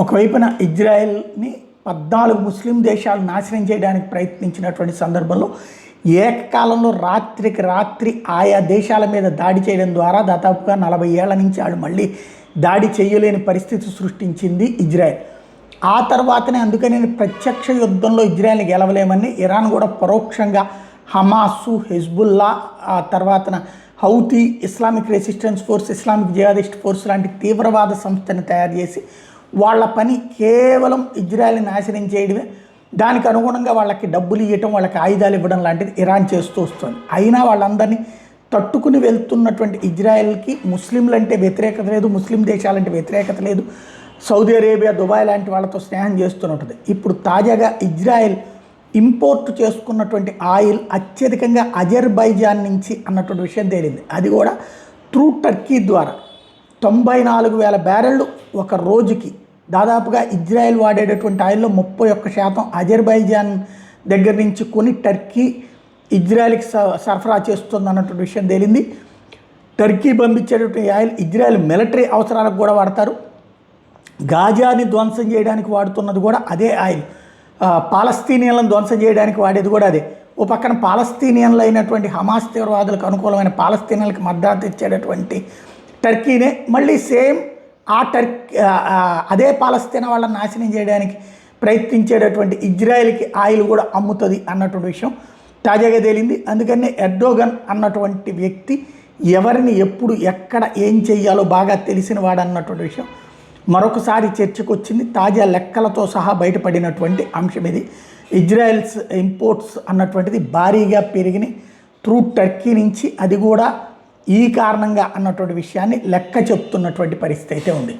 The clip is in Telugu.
ఒకవైపున ఇజ్రాయెల్ని 14 ముస్లిం దేశాలు నాశనం చేయడానికి ప్రయత్నించినటువంటి సందర్భంలో ఏకకాలంలో రాత్రికి రాత్రి ఆయా దేశాల మీద దాడి చేయడం ద్వారా దాదాపుగా 40 ఏళ్ల నుంచి వాళ్ళు మళ్ళీ దాడి చేయలేని పరిస్థితి సృష్టించింది ఇజ్రాయెల్. ఆ తర్వాతనే అందుకని ప్రత్యక్ష యుద్ధంలో ఇజ్రాయెల్ని గెలవలేమని ఇరాన్ కూడా పరోక్షంగా హమాసు, హెజ్బుల్లా, ఆ తర్వాతన Houthi, Islamic resistance force, Islamic jihadist force లాంటి తీవ్రవాద సంస్థని తయారు చేసి వాళ్ళ పని కేవలం ఇజ్రాయెల్ని నాశనం చేయడమే. దానికి అనుగుణంగా వాళ్ళకి డబ్బులు ఇవ్వటం, వాళ్ళకి ఆయుధాలు ఇవ్వడం లాంటిది ఇరాన్ చేస్తూ వస్తుంది. అయినా వాళ్ళందరినీ తట్టుకుని వెళ్తున్నటువంటి ఇజ్రాయెల్కి ముస్లింలంటే వ్యతిరేకత లేదు, ముస్లిం దేశాలంటే వ్యతిరేకత లేదు. సౌదీ అరేబియా, దుబాయ్ లాంటి వాళ్ళతో స్నేహం చేస్తున్నట్టుంది. ఇప్పుడు తాజాగా ఇజ్రాయెల్ ఇంపోర్ట్ చేసుకున్నటువంటి ఆయిల్ అత్యధికంగా అజర్బైజాన్ నుంచి అన్నటువంటి విషయం తేలింది. అది కూడా త్రూ టర్కీ ద్వారా 94,000 బ్యారెళ్ళు ఒక రోజుకి. దాదాపుగా ఇజ్రాయెల్ వాడేటటువంటి ఆయిల్లో 31% అజర్బైజాన్ దగ్గర నుంచి కొని టర్కీ ఇజ్రాయెల్కి సరఫరా చేస్తుంది అన్నటువంటి విషయం తేలింది. టర్కీ పంపించేటటువంటి ఆయిల్ ఇజ్రాయెల్ మిలిటరీ అవసరాలకు కూడా వాడతారు. గాజాని ధ్వంసం చేయడానికి వాడుతున్నది కూడా అదే ఆయిల్. పాలస్తీనియన్లను ధ్వంసం చేయడానికి వాడేది కూడా అదే. ఓ పక్కన పాలస్తీనియన్లు అయినటువంటి హమాస్ తీవ్రవాదులకు అనుకూలమైన పాలస్తీనియన్లకు మద్దతు ఇచ్చేటటువంటి టర్కీనే మళ్ళీ సేమ్ ఆ అదే పాలస్తీనా వాళ్ళని నాశనం చేయడానికి ప్రయత్నించేటటువంటి ఇజ్రాయెల్కి ఆయిల్ కూడా అమ్ముతుంది అన్నటువంటి విషయం తాజాగా తేలింది. అందుకనే ఎర్డోగన్ అన్నటువంటి వ్యక్తి ఎవరిని ఎప్పుడు ఎక్కడ ఏం చెయ్యాలో బాగా తెలిసిన వాడు అన్నటువంటి విషయం మరొకసారి చర్చకు వచ్చింది. తాజా లెక్కలతో సహా బయటపడినటువంటి అంశం ఇది. ఇజ్రాయెల్స్ ఇంపోర్ట్స్ అన్నటువంటిది భారీగా పెరిగినాయి త్రూ టర్కీ నుంచి. అది కూడా ఈ కారణంగా అన్నటువంటి విషయాన్ని లెక్క చెప్తున్నటువంటి పరిస్థితి అయితే ఉంది.